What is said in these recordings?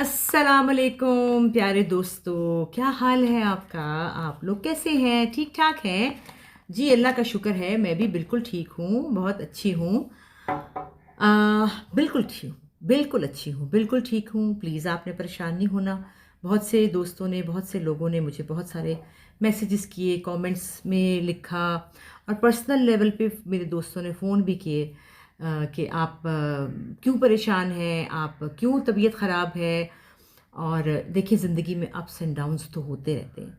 अस्सलामुअलैकुम प्यारे दोस्तों, क्या हाल है आपका। आप लोग कैसे हैं? ठीक ठाक हैं जी, अल्लाह का शुक्र है। मैं भी बिल्कुल ठीक हूँ, बहुत अच्छी हूँ। बिल्कुल ठीक हूँ, बिल्कुल अच्छी हूँ, बिल्कुल ठीक हूँ। प्लीज़ आपने परेशान नहीं होना। बहुत से दोस्तों ने, बहुत से लोगों ने मुझे बहुत सारे मैसेजेस किए, कमेंट्स में लिखा, और पर्सनल लेवल पे मेरे दोस्तों ने फ़ोन भी किए कि आप क्यों परेशान हैं, आप क्यों तबीयत ख़राब है। और देखिए, ज़िंदगी में अप्स एंड डाउन्स तो होते रहते हैं,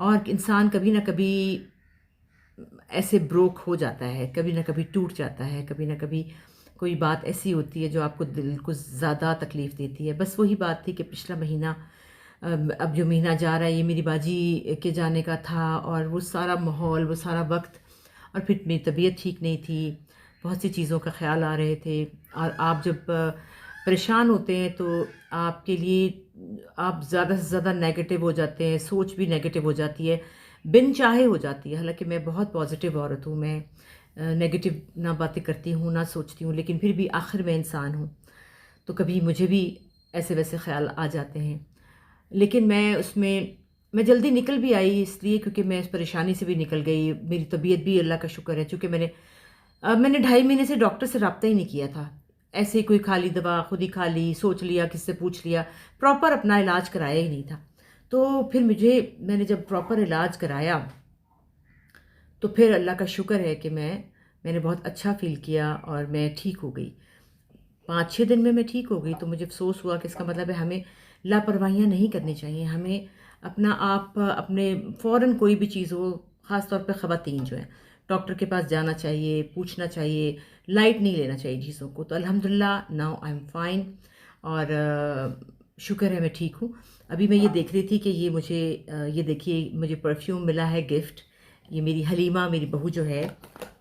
और इंसान कभी ना कभी ऐसे ब्रोक हो जाता है, कभी ना कभी टूट जाता है, कभी ना कभी कोई बात ऐसी होती है जो आपको दिल को ज़्यादा तकलीफ़ देती है। बस वही बात थी कि पिछला महीना, अब जो महीना जा रहा है ये मेरी बाजी के जाने का था, और वो सारा माहौल, वो सारा वक्त, और फिर मेरी तबीयत ठीक नहीं थी, बहुत सी चीज़ों का ख्याल आ रहे थे। और आप जब परेशान होते हैं तो आपके लिए आप ज़्यादा से ज़्यादा नेगेटिव हो जाते हैं, सोच भी नेगेटिव हो जाती है, बिन चाहे हो जाती है। हालांकि मैं बहुत पॉजिटिव औरत हूँ, मैं नेगेटिव ना बातें करती हूँ, ना सोचती हूँ, लेकिन फिर भी आखिर में इंसान हूँ, तो कभी मुझे भी ऐसे वैसे ख्याल आ जाते हैं। लेकिन मैं जल्दी निकल भी आई, इसलिए क्योंकि मैं इस परेशानी से भी निकल गई। मेरी तबीयत भी, अल्लाह का शुक्र है, चूँकि मैंने 2.5 महीने से डॉक्टर से रब्ता ही नहीं किया था। ऐसे ही कोई खाली दवा खुद ही खा ली, सोच लिया, किससे पूछ लिया, प्रॉपर अपना इलाज कराया ही नहीं था। तो फिर मैंने जब प्रॉपर इलाज कराया, तो फिर अल्लाह का शुक्र है कि मैंने बहुत अच्छा फ़ील किया और मैं ठीक हो गई। 5-6 दिन में मैं ठीक हो गई, तो मुझे अफ़सोस हुआ कि इसका मतलब है हमें लापरवाहियाँ नहीं करनी चाहिए। हमें अपना आप अपने फ़ौरन कोई भी चीज़ हो, ख़ास तौर पे ख़वातीन जो हैं, डॉक्टर के पास जाना चाहिए, पूछना चाहिए, लाइट नहीं लेना चाहिए चीज़ों को। तो अल्हम्दुलिल्लाह नाउ आई एम फ़ाइन, और शुक्र है मैं ठीक हूँ। अभी मैं ये देख रही थी कि ये देखिए, मुझे परफ्यूम मिला है गिफ्ट। ये मेरी हलीमा, मेरी बहू जो है,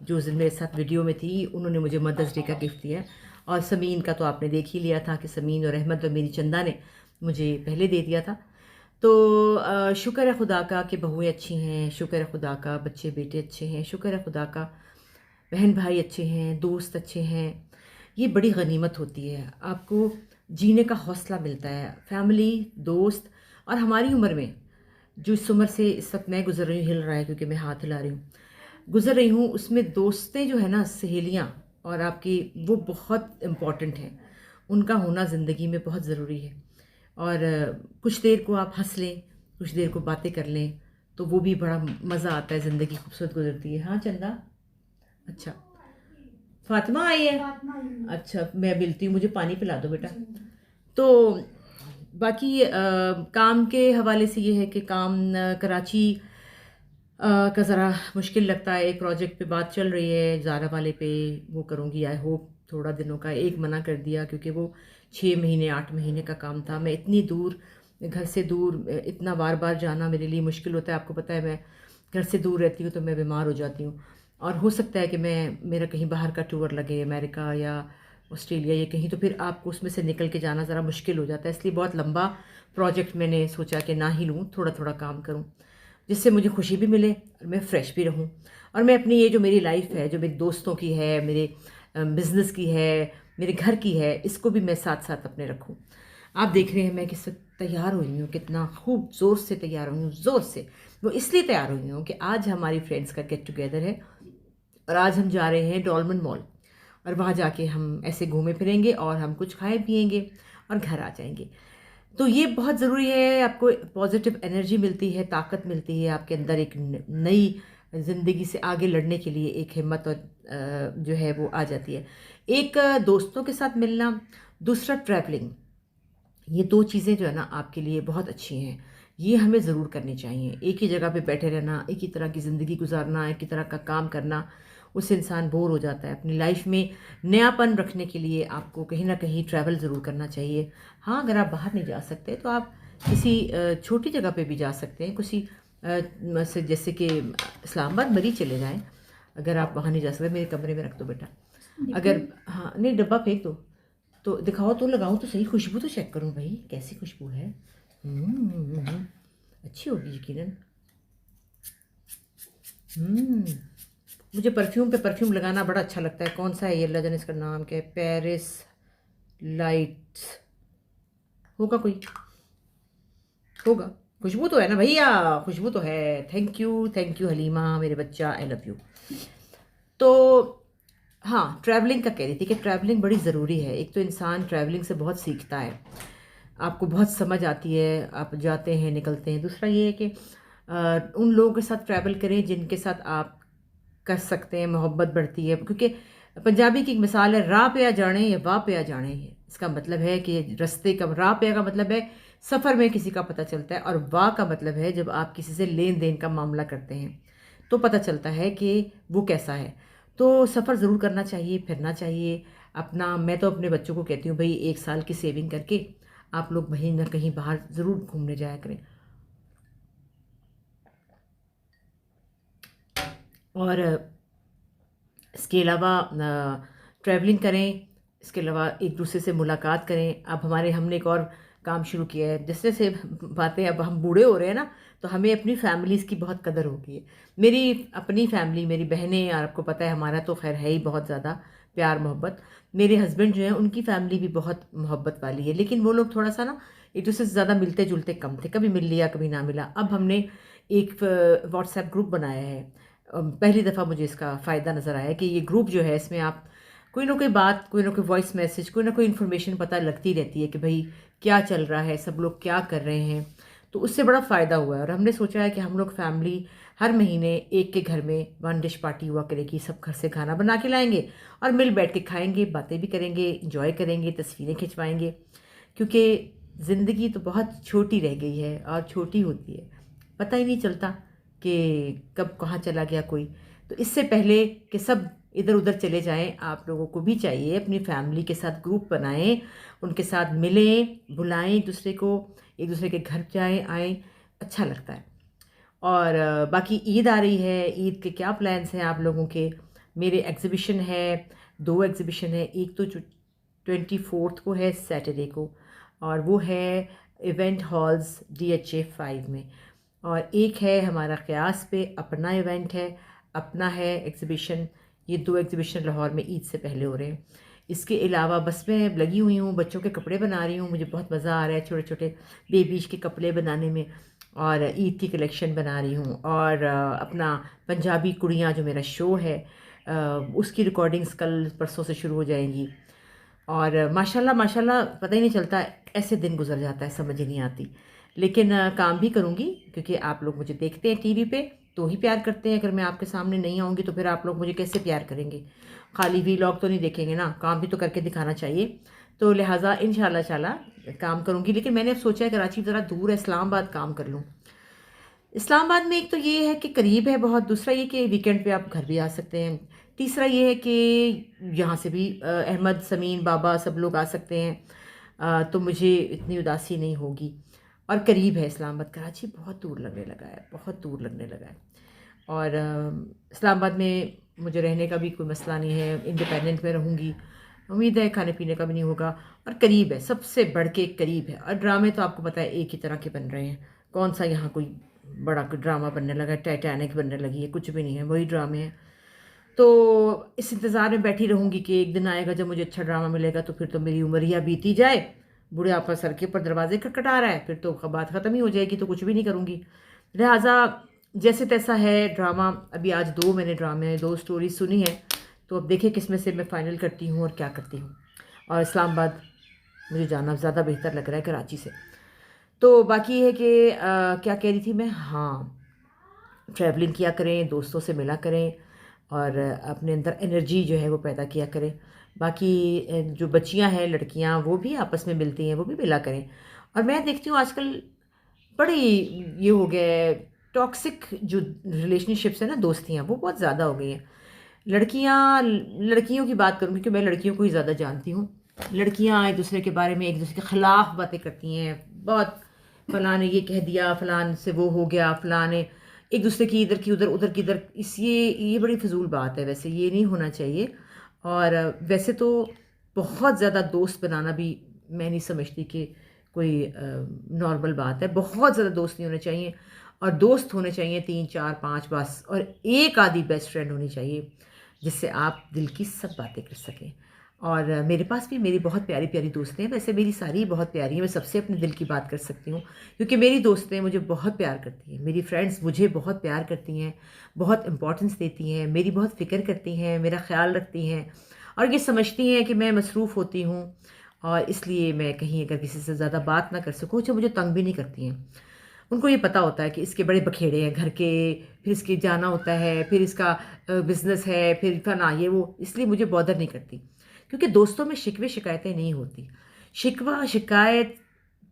जो जिन मेरे साथ वीडियो में थी, उन्होंने मुझे मदर्स डे का गिफ्ट दिया। और समीन का तो आपने देख ही लिया था कि समीन और अहमद और मेरी चंदा ने मुझे पहले दे दिया था। तो शुक्र है खुदा का कि बहुएं अच्छी हैं, शुक्र है खुदा का बच्चे बेटे अच्छे हैं, शुक्र है खुदा का बहन भाई अच्छे हैं, दोस्त अच्छे हैं। ये बड़ी गनीमत होती है, आपको जीने का हौसला मिलता है। फैमिली, दोस्त, और हमारी उम्र में, जो इस उम्र से इस वक्त मैं गुजर रही हूँ, हिल रहा है क्योंकि मैं हाथ हिला रही हूँ, गुजर रही हूँ, उसमें दोस्तें जो है ना, सहेलियाँ और आपकी, वो बहुत इम्पॉर्टेंट हैं। उनका होना ज़िंदगी में बहुत ज़रूरी है। और कुछ देर को आप हंस लें, कुछ देर को बातें कर लें, तो वो भी बड़ा मज़ा आता है, ज़िंदगी खूबसूरत गुजरती है। हाँ चंदा, अच्छा, फातिमा आई है, अच्छा मैं मिलती हूँ, मुझे पानी पिला दो बेटा। तो बाकी काम के हवाले से ये है कि काम कराची का ज़रा मुश्किल लगता है। एक प्रोजेक्ट पे बात चल रही है, ज़ारा वाले पे, वो करूँगी आई होप थोड़ा दिनों का। एक मना कर दिया क्योंकि वो 6 महीने 8 महीने का काम था। मैं इतनी दूर, घर से दूर, इतना बार बार जाना मेरे लिए मुश्किल होता है। आपको पता है, मैं घर से दूर रहती हूँ तो मैं बीमार हो जाती हूँ, और हो सकता है कि मेरा कहीं बाहर का टूर लगे, अमेरिका या ऑस्ट्रेलिया या कहीं, तो फिर आपको उसमें से निकल के जाना ज़रा मुश्किल हो जाता है। इसलिए बहुत लंबा प्रोजेक्ट मैंने सोचा कि ना ही लूँ, थोड़ा थोड़ा काम करूँ, जिससे मुझे खुशी भी मिले और मैं फ्रेश भी रहूँ। और मैं अपनी ये जो मेरी लाइफ है, जो मेरे दोस्तों की है, मेरे बिज़नेस की है, मेरे घर की है, इसको भी मैं साथ साथ अपने रखूँ। आप देख रहे हैं मैं किस वक्त तैयार हुई हूँ, कितना खूब ज़ोर से तैयार हुई हूँ, ज़ोर से। वो इसलिए तैयार हुई हूँ कि आज हमारी फ्रेंड्स का गेट टुगेदर है, और आज हम जा रहे हैं डॉलमन मॉल, और वहाँ जाके हम ऐसे घूमे फिरेंगे और हम कुछ खाए पिएंगे और घर आ जाएंगे। तो ये बहुत ज़रूरी है, आपको पॉजिटिव एनर्जी मिलती है, ताकत मिलती है आपके अंदर, एक नई ज़िंदगी से आगे लड़ने के लिए एक हिम्मत और जो है वो आ जाती है। एक दोस्तों के साथ मिलना, दूसरा ट्रैवलिंग, ये 2 चीज़ें जो है ना आपके लिए बहुत अच्छी हैं। ये हमें ज़रूर करनी चाहिए। एक ही जगह पे बैठे रहना, एक ही तरह की ज़िंदगी गुजारना, एक ही तरह का काम करना, उससे इंसान बोर हो जाता है। अपनी लाइफ में नयापन रखने के लिए आपको कहीं न कहीं ट्रैवल ज़रूर करना चाहिए। हाँ, अगर आप बाहर नहीं जा सकते तो आप किसी छोटी जगह पे भी जा सकते हैं। किसी जैसे कि इस्लामाबाद, मरी चले जाएँ। अगर आप वहाँ नहीं जा सकते, मेरे कमरे में रख दो बेटा। अगर हाँ, नहीं डब्बा फेंक दो। तो दिखाओ तो, लगाऊं तो सही, खुशबू तो चेक करूं भाई, कैसी खुशबू है। हम्म, अच्छी होगी यकीनन। हम्म, मुझे परफ्यूम पे परफ्यूम लगाना बड़ा अच्छा लगता है। कौन सा है ये, अल्लाह जाने इसका नाम क्या है, पेरिस लाइट्स, होगा कोई, होगा। खुशबू तो है ना भैया, खुशबू तो है। थैंक यू हलीमा मेरे बच्चा, आई लव यू। तो हाँ, ट्रैवलिंग का कह रही थी कि ट्रैवलिंग बड़ी ज़रूरी है। एक तो इंसान ट्रैवलिंग से बहुत सीखता है, आपको बहुत समझ आती है, आप जाते हैं निकलते हैं। दूसरा ये है कि उन लोगों के साथ ट्रैवल करें जिनके साथ आप कर सकते हैं, मोहब्बत बढ़ती है। क्योंकि पंजाबी की एक मिसाल है, राह पे आ जाने या वाह पे आ जाने है। इसका मतलब है कि रास्ते का, राह पे का मतलब है सफ़र में किसी का पता चलता है, और वाह का मतलब है जब आप किसी से लेन देन का मामला करते हैं तो पता चलता है कि वो कैसा है। तो सफ़र ज़रूर करना चाहिए, फिरना चाहिए अपना। मैं तो अपने बच्चों को कहती हूँ भाई 1 साल की सेविंग करके आप लोग कहीं ना कहीं बाहर ज़रूर घूमने जाया करें। और इसके अलावा ट्रैवलिंग करें, इसके अलावा एक दूसरे से मुलाकात करें। अब हमने एक और काम शुरू किया है, जैसे जैसे बातें, अब हम बूढ़े हो रहे हैं ना, तो हमें अपनी फैमिलीज़ की बहुत कदर हो गई है। मेरी अपनी फैमिली, मेरी बहनें, और आपको पता है हमारा तो खैर है ही बहुत ज़्यादा प्यार मोहब्बत। मेरे हस्बैंड जो हैं उनकी फैमिली भी बहुत मोहब्बत वाली है, लेकिन वो लोग थोड़ा सा ना एक दूसरे से ज़्यादा मिलते जुलते कम थे, कभी मिल लिया कभी ना मिला। अब हमने एक व्हाट्सएप ग्रुप बनाया है। पहली दफ़ा मुझे इसका फ़ायदा नज़र आया कि ये ग्रुप जो है इसमें आप कोई ना कोई बात, कोई ना कोई वॉइस मैसेज, कोई ना कोई इन्फॉर्मेशन पता लगती रहती है कि भाई क्या चल रहा है, सब लोग क्या कर रहे हैं। तो उससे बड़ा फ़ायदा हुआ है, और हमने सोचा है कि हम लोग फैमिली हर महीने एक के घर में 1 डिश पार्टी हुआ करेगी। सब घर से खाना बना के लाएंगे और मिल बैठ के खाएंगे, बातें भी करेंगे, इंजॉय करेंगे, तस्वीरें खिंचवाएंगे। क्योंकि ज़िंदगी तो बहुत छोटी रह गई है और छोटी होती है, पता ही नहीं चलता कि कब कहाँ चला गया कोई। तो इससे पहले कि सब इधर उधर चले जाएं, आप लोगों को भी चाहिए अपनी फैमिली के साथ ग्रुप बनाएं, उनके साथ मिलें, बुलाएं एक दूसरे के घर जाएं आएँ, अच्छा लगता है। और बाकी ईद आ रही है, ईद के क्या प्लान्स हैं आप लोगों के? मेरे एग्ज़िबिशन है, 2 एग्ज़िबिशन है। एक तो जो 24th को है, सैटरडे को, और वो है इवेंट हॉल्स DHA 5 में। और एक है हमारा क़यास पे अपना इवेंट है, अपना है एग्ज़िबिशन। ये 2 एग्ज़िबिशन लाहौर में ईद से पहले हो रहे हैं। इसके अलावा बस मैं लगी हुई हूँ, बच्चों के कपड़े बना रही हूँ। मुझे बहुत मज़ा आ रहा है छोटे छोटे बेबीज के कपड़े बनाने में, और ईद की कलेक्शन बना रही हूँ। और अपना पंजाबी कुड़ियाँ जो मेरा शो है, उसकी रिकॉर्डिंग्स कल परसों से शुरू हो जाएंगी। और माशाल्लाह माशाल्लाह पता ही नहीं चलता, ऐसे दिन गुजर जाता है समझ ही नहीं आती। लेकिन काम भी करूँगी, क्योंकि आप लोग मुझे देखते हैं टीवी पे तो ही प्यार करते हैं। अगर मैं आपके सामने नहीं आऊँगी तो फिर आप लोग मुझे कैसे प्यार करेंगे? खाली वीलॉग तो नहीं देखेंगे ना, काम भी तो करके दिखाना चाहिए। तो लिहाजा इंशाल्लाह ताला काम करूँगी। लेकिन मैंने अब सोचा है कराची ज़रा दूर है, इस्लामाबाद काम कर लूँ। इस्लामाबाद में एक तो ये है कि करीब है बहुत, दूसरा ये कि वीकेंड पे आप घर भी आ सकते हैं, तीसरा ये है कि यहाँ से भी अहमद, समीन, बाबा सब लोग आ सकते हैं। तो मुझे इतनी उदासी नहीं होगी, और करीब है इस्लामाबाद। कराची बहुत दूर लगने लगा है, बहुत दूर लगने लगा है। और इस्लामाबाद में मुझे रहने का भी कोई मसला नहीं है, इंडिपेंडेंट में रहूँगी, उम्मीद है खाने पीने का भी नहीं होगा। और करीब है, सबसे बढ़ के करीब है। और ड्रामे तो आपको पता है एक ही तरह के बन रहे हैं, कौन सा यहाँ कोई बड़ा कोई ड्रामा बनने लगा है, टाइटैनिक बनने लगी है, कुछ भी नहीं है, वही ड्रामे हैं। तो इस इंतज़ार में बैठी रहूँगी कि एक दिन आएगा जब मुझे अच्छा ड्रामा मिलेगा, तो फिर तो मेरी उमरिया बीती जाए, बुढ़ापा सर के ऊपर दरवाजे खटखटा रहा है, फिर तो बात ख़त्म ही हो जाएगी, तो कुछ भी नहीं करूँगी। लिहाजा जैसे तैसा है ड्रामा। अभी आज 2 मैंने ड्रामे, 2 स्टोरी सुनी है, तो अब देखिए किस में से मैं फ़ाइनल करती हूँ और क्या करती हूँ। और इस्लामाबाद मुझे जाना ज़्यादा बेहतर लग रहा है कराची से। तो बाकी है कि क्या कह रही थी मैं, हाँ, ट्रैवलिंग किया करें, दोस्तों से मिला करें, और अपने अंदर एनर्जी जो है वो पैदा किया करें। बाकी जो बच्चियां हैं, लड़कियां, वो भी आपस में मिलती हैं, वो भी मिला करें। और मैं देखती हूँ आजकल बड़ी ये हो गया है, टॉक्सिक जो रिलेशनशिप्स है ना, दोस्तियाँ, वो बहुत ज़्यादा हो गई हैं। लड़कियों की बात करूँ क्योंकि मैं लड़कियों को ही ज़्यादा जानती हूँ। लड़कियाँ एक दूसरे के बारे में एक दूसरे के ख़िलाफ़ बातें करती हैं बहुत। फ़लाँ ने ये कह दिया, फ़लाँ से वो हो गया, फ़लाँ ने एक दूसरे की इधर की उधर, उधर की इधर। ये बड़ी फ़िजूल बात है, वैसे ये नहीं होना चाहिए। और वैसे तो बहुत ज़्यादा दोस्त बनाना भी मैं नहीं समझती कि कोई नॉर्मल बात है। बहुत ज़्यादा दोस्त नहीं होने चाहिए, और दोस्त होने चाहिए 3 4 5 बस, और एक आधी बेस्ट फ्रेंड होनी चाहिए जिससे आप दिल की सब बातें कर सकें। और मेरे पास भी मेरी बहुत प्यारी प्यारी दोस्तें हैं। वैसे मेरी सारी बहुत प्यारी हैं, मैं सबसे अपने दिल की बात कर सकती हूँ क्योंकि मेरी दोस्तें मुझे बहुत प्यार करती हैं, मेरी फ्रेंड्स मुझे बहुत प्यार करती हैं, बहुत इम्पोर्टेंस देती हैं, मेरी बहुत फ़िक्र करती हैं, मेरा ख़्याल रखती हैं और ये समझती हैं कि मैं मसरूफ़ होती हूँ और इसलिए मैं कहीं अगर किसी से ज़्यादा बात ना कर सकूँ तो मुझे तंग भी नहीं करती हैं। उनको ये पता होता है कि इसके बड़े बखेड़े हैं घर के, फिर इसके जाना होता है, फिर इसका बिज़नेस है, फिर फलाना ये वो, इसलिए मुझे बॉदर नहीं करती। क्योंकि दोस्तों में शिकवे शिकायतें नहीं होती। शिकवा शिकायत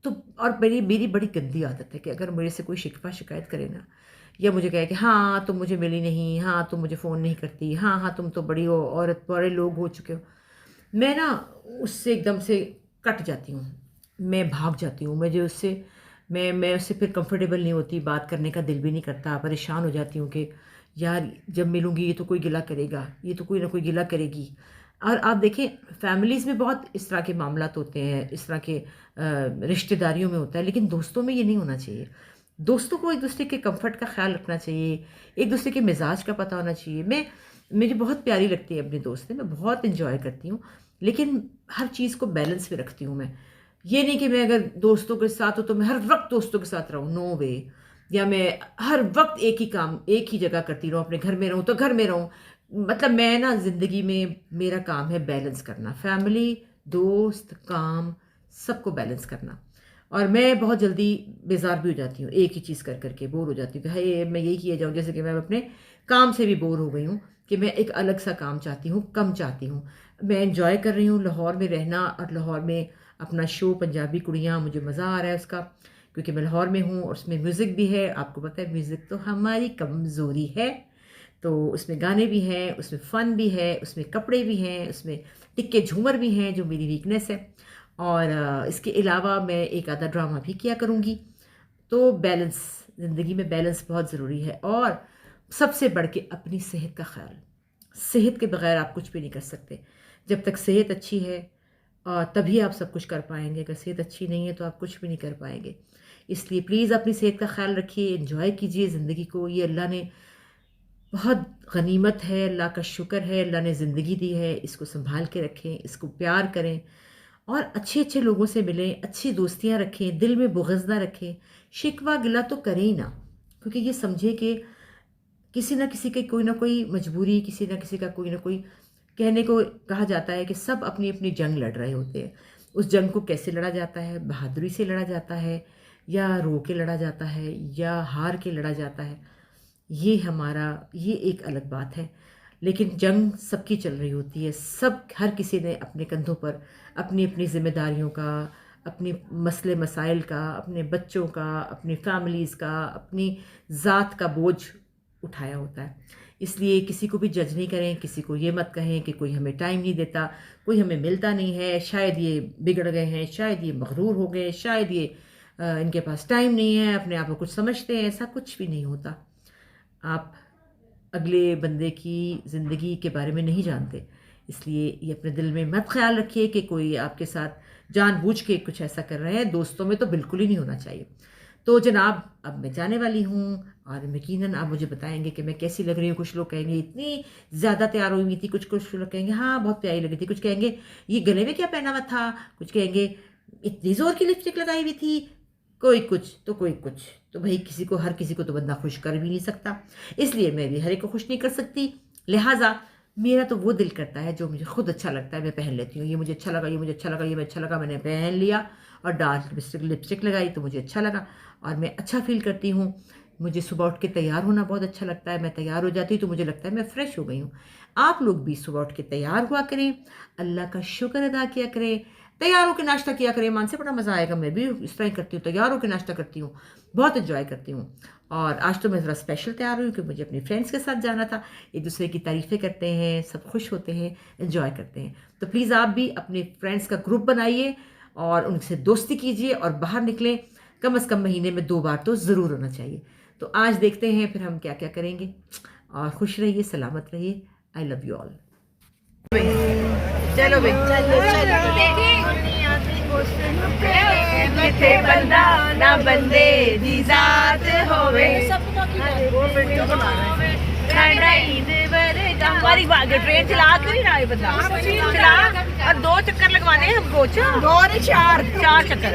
तो और मेरी मेरी बड़ी गंदी आदत है कि अगर मेरे से कोई शिकवा शिकायत करे ना या मुझे कहे कि हाँ तुम मुझे मिली नहीं, हाँ तुम मुझे फ़ोन नहीं करती, हाँ हाँ तुम तो बड़ी हो औरत, बड़े लोग हो चुके हो, मैं ना उससे एकदम से कट जाती हूँ, मैं भाग जाती हूँ। मुझे उससे मैं उससे फिर कंफर्टेबल नहीं होती, बात करने का दिल भी नहीं करता, परेशान हो जाती हूँ कि यार जब मिलूँगी ये तो कोई गिला करेगा, ये तो कोई ना कोई गिला करेगी। और आप देखें फैमिलीज़ में बहुत इस तरह के मामलात होते हैं, इस तरह के रिश्तेदारियों में होता है, लेकिन दोस्तों में ये नहीं होना चाहिए। दोस्तों को एक दूसरे के कंफर्ट का ख्याल रखना चाहिए, एक दूसरे के मिजाज का पता होना चाहिए। मुझे बहुत प्यारी लगती है अपनी दोस्तें, मैं बहुत इंजॉय करती हूँ, लेकिन हर चीज़ को बैलेंस में रखती हूँ मैं। ये नहीं कि मैं अगर दोस्तों के साथ हूँ तो मैं हर वक्त दोस्तों के साथ रहूँ, नो वे। या मैं हर वक्त एक ही काम एक ही जगह करती रहूँ, अपने घर में रहूँ तो घर में रहूँ। मतलब मैं ना ज़िंदगी में मेरा काम है बैलेंस करना, फैमिली, दोस्त, काम सबको बैलेंस करना। और मैं बहुत जल्दी बेजार भी हो जाती हूँ, एक ही चीज़ कर करके बोर हो जाती हूँ कि हाय मैं यही किए जाऊँ। जैसे कि मैं अपने काम से भी बोर हो गई हूँ कि मैं एक अलग सा काम चाहती हूँ, कम चाहती हूँ। मैं एंजॉय कर रही हूँ लाहौर में रहना और लाहौर में अपना शो पंजाबी कुड़ियाँ, मुझे मज़ा आ रहा है उसका क्योंकि मैं लाहौर में हूँ और उसमें म्यूज़िक भी है। आपको पता है म्यूज़िक तो हमारी कमज़ोरी है, तो उसमें गाने भी हैं, उसमें फ़न भी है, उसमें कपड़े भी हैं, उसमें टिक्के झूमर भी हैं जो मेरी वीकनेस है। और इसके अलावा मैं एक आधा ड्रामा भी किया करूँगी। तो बैलेंस, ज़िंदगी में बैलेंस बहुत ज़रूरी है और सबसे बढ़ के अपनी सेहत का ख्याल। सेहत के बगैर आप कुछ भी नहीं कर सकते। जब तक सेहत अच्छी है तभी आप सब कुछ कर पाएँगे। अगर सेहत अच्छी नहीं है तो आप कुछ भी नहीं कर पाएँगे। इसलिए प्लीज़ अपनी सेहत का ख्याल रखिए, एन्जॉय कीजिए ज़िंदगी को। ये अल्लाह ने बहुत गनीमत है, अल्लाह का शुक्र है, अल्लाह ने ज़िंदगी दी है, इसको सँभाल के रखें, इसको प्यार करें और अच्छे-अच्छे लोगों से मिलें, अच्छी दोस्तियाँ रखें, दिल में बुग़्ज़ ना रखें, शिकवा गिला तो करें ही ना। क्योंकि ये समझिए कि किसी न किसी की कोई ना कोई मजबूरी, किसी न किसी का कोई ना कोई कहने को कहा जाता है कि सब अपनी-अपनी जंग लड़ रहे होते हैं। उस जंग को कैसे लड़ा जाता है? बहादुरी से लड़ा जाता है या रो के लड़ा जाता है या हार के लड़ा जाता है? ये एक अलग बात है। लेकिन जंग सबकी चल रही होती है। हर किसी ने अपने कंधों पर अपनी-अपनी ज़िम्मेदारियों का, अपने मसले मसाइल का, अपने बच्चों का, अपनी फैमिलीज़ का, अपनी ज़ात का बोझ उठाया होता है। इसलिए किसी को भी जज नहीं करें, किसी को ये मत कहें कि कोई हमें टाइम नहीं देता, कोई हमें मिलता नहीं है, शायद ये बिगड़ गए हैं, शायद ये मग़रूर हो गए, शायद ये इनके पास टाइम नहीं है, अपने आप को कुछ समझते हैं, ऐसा कुछ भी नहीं होता। आप अगले बंदे की ज़िंदगी के बारे में नहीं जानते। इसलिए ये अपने दिल में मत ख़्याल रखिए कि कोई आपके साथ जानबूझ के कुछ ऐसा कर रहे हैं, दोस्तों में तो बिल्कुल ही नहीं होना चाहिए। तो जनाब अब मैं जाने वाली हूँ और यकीनन आप मुझे बताएँगे कि मैं कैसी लग रही हूँ। कुछ लोग कहेंगे इतनी ज़्यादा तैयार हुई हुई थी, कुछ लोग कहेंगे हाँ, बहुत प्यारी लगी थी, कुछ कहेंगे ये गले में क्या पहना हुआ था, कुछ कहेंगे इतनी ज़ोर की लिपस्टिक लगाई हुई थी, कोई कुछ तो कोई कुछ। तो भई हर किसी को तो बंदा खुश कर भी नहीं सकता। इसलिए मैं भी हर एक को खुश नहीं कर सकती। लिहाज़ा मेरा तो वो दिल करता है जो मुझे खुद अच्छा लगता है मैं पहन लेती हूँ। ये मुझे अच्छा लगा, ये मुझे अच्छा लगा, ये मैं अच्छा लगा, मैंने पहन लिया और डार्क लिपस्टिक लगाई तो मुझे अच्छा लगा और मैं अच्छा फ़ील करती हूँ। मुझे सुबह उठ के तैयार होना बहुत अच्छा लगता है। मैं तैयार हो जाती हूँ तो मुझे लगता है मैं फ़्रेश हो गई हूँ। आप लोग भी सुबह उठ के तैयार हुआ करें, अल्लाह का शुक्र अदा किया करें, तैयार होके नाश्ता किया करें। ईमान से बड़ा मज़ा आएगा। मैं भी इस तरह ही करती हूँ, तैयार होके नाश्ता करती हूँ, बहुत एन्जॉय करती हूँ। और आज तो मैं ज़रा स्पेशल तैयार हुई क्योंकि मुझे अपने फ्रेंड्स के साथ जाना था। एक दूसरे की तारीफ़ें करते हैं, सब खुश होते हैं, एन्जॉय करते हैं। तो प्लीज़ आप भी अपने फ्रेंड्स का ग्रुप बनाइए और उनसे दोस्ती कीजिए और बाहर निकलें। कम से कम महीने में 2 बार तो ज़रूर होना चाहिए। तो आज देखते हैं फिर हम क्या-क्या करेंगे और खुश रहिए, सलामत रहिए। I love you all. चलो बे किथे बंदा ना बंदे दी जात होवे हमारी ट्रेन चला क्यों नहीं रहा है बंदा? चला और 2 चक्कर लगवाने हैं हमको। 2 नहीं 4 चक्कर।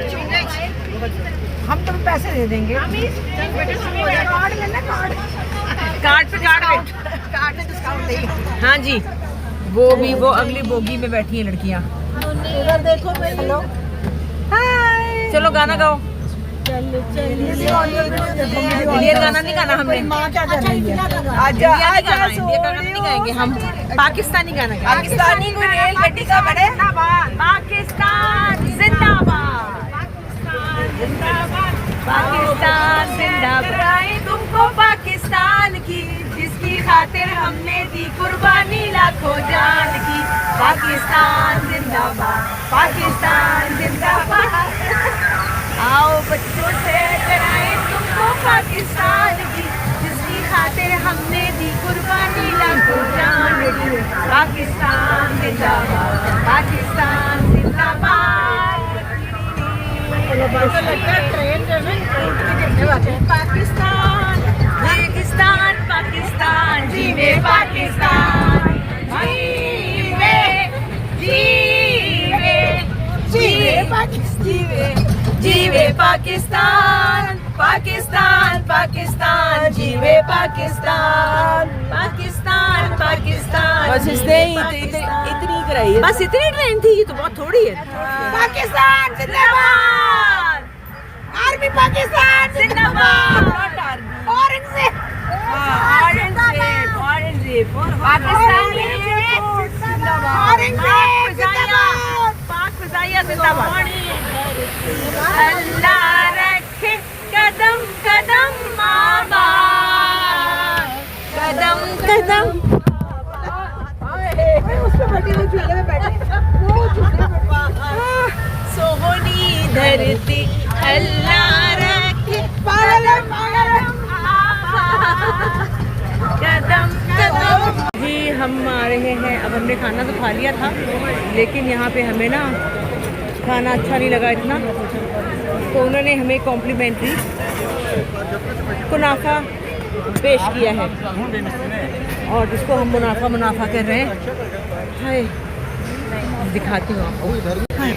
हम तुम्हें पैसे दे देंगे। कार्ड लेना, कार्ड पे डिस्काउंट देंगे। हाँ जी, वो अगली बोगी में बैठी है लड़कियाँ। इधर देखो भाई। हेलो, हाय। चलो गाना गाओ। ये गाना नहीं गाना हमने। माँ क्या कर रही है? इंडिया का गाना नहीं गाएंगे हम, पाकिस्तानी गाना गाएंगे। पाकिस्तानी कोई रेल गड्डी का बड़े। पाकिस्तान जिंदाबाद, पाकिस्तान जिंदाबाद। तुमको पाकिस्तान की, जिसकी खातिर हमने दी कुर्बानी लाखों जान की। पाकिस्तान जिंदाबाद, पाकिस्तान जिंदाबाद। आओ बच्चों से कराएं तुमको पाकिस्तान की, जिसकी खातिर हमने दी कुर्बानी लाखों जान की। पाकिस्तान जिंदाबाद, पाकिस्तान जिंदाबाद। पाकिस्तान, पाकिस्तान, पाकिस्तान, जीवे पाकिस्तान, जीवे, जीवे, जीवे पाकिस्तान, जीवे पाकिस्तान, पाकिस्तान, पाकिस्तान, जीवे पाकिस्तान, पाकिस्तान, पाकिस्तान। बस इसने इतनी कराई है। बस इतनी ट्रेन थी, ये तो बहुत थोड़ी है। पाकिस्तान जिंदाबाद, आर्मी पाकिस्तान जिंदाबाद। औरंगजेब, औरंगजेब, पाकिस्तानी औरंगजेब जिंदाबाद, पाक फिजाइया जिंदाबाद। अल्लाह रखे कदम कदम आबाद, कदम कदम। सोहनी धरती अल्लाह रखे कदम कदम। जी हम आ रहे हैं, अब हमने खाना तो खा लिया था, लेकिन यहाँ पे हमें ना खाना अच्छा नहीं लगा इतना, तो उन्होंने हमें कॉम्प्लीमेंट्री कुनाफा पेश किया है, और जिसको हम मुनाफा कर रहे हैं। हाय, दिखाती हूँ आपको। हाँ,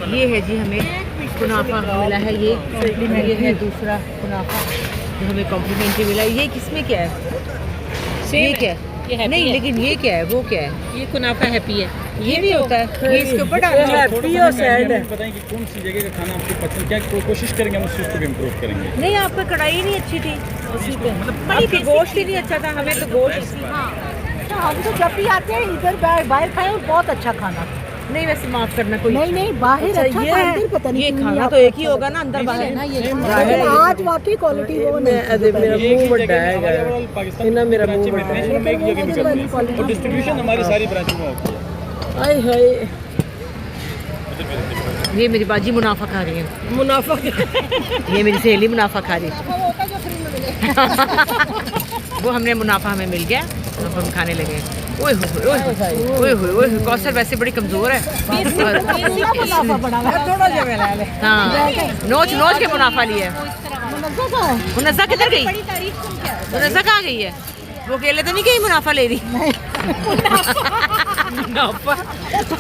ये है जी, हमें कुनाफा मिला है। ये है दूसरा कुनाफा जो हमें कॉम्प्लीमेंट्री मिला है। ये किसमें क्या है? ये क्या है? ये नहीं, लेकिन ये क्या है? वो क्या है? ये कुनाफा हैप्पी है। ये भी होता है? ये इसके ऊपर डालना है? हैप्पी और सैड है। बताएं कि कौन सी जगह का खाना आपको पसंद, क्या कोशिश करेंगे हम उस चीज़ को भी इम्प्रूव करेंगे। नहीं, आपका कढ़ाई नहीं अच्छी थी, आपकी गोश्त ही नहीं अच्छा था। हमें तो गोश्त, हम तो जब भी आते हैं इधर बाहर खाए और बहुत अच्छा खाना। नहीं वैसे माफ करना कोई। नहीं बाहर अच्छा ये था, है, अंदर पता नहीं ये क्यों खाना नहीं तो एक ही होगा ना, अंदर बाहर ना। ये लेकिन आज वाकई क्वालिटी वो नहीं। मेरा मुंह बड़ा है, पाकिस्तान मेरा मुंह बड़ा है, और डिस्ट्रीब्यूशन हमारी सारी ब्रांचों में होती है। हाय हाय, ये मेरी बाजी मुनाफा खा रही है। मुनाफा। ये मेरी सहेली मुनाफा खा रही है। वो हमने मुनाफा हमें मिल गया, अब हम खाने लगे। ओए होए ओए होए ओए होए ओए होए, कौसर वैसे बड़ी कमजोर है। मुनाफा बड़ा है, थोड़ा जगह ला ले। हाँ, नोच के मुनाफा लिया है। मुनज़्ज़ा किधर गई? मुनज़्ज़ा कहाँ गई है? वो अकेले तो नहीं गई मुनाफा ले रही? मुनाफा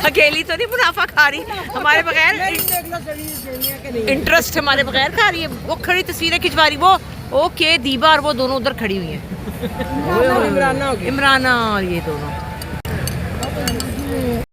अकेली तो नहीं मुनाफा खा रही, हमारे बगैर इंटरेस्ट हमारे बगैर खा रही है। वो खड़ी तस्वीरें खिंचवा रही, वो ओके दीबा और वो दोनों उधर खड़ी हुई हैं, इमराना और ये दोनों।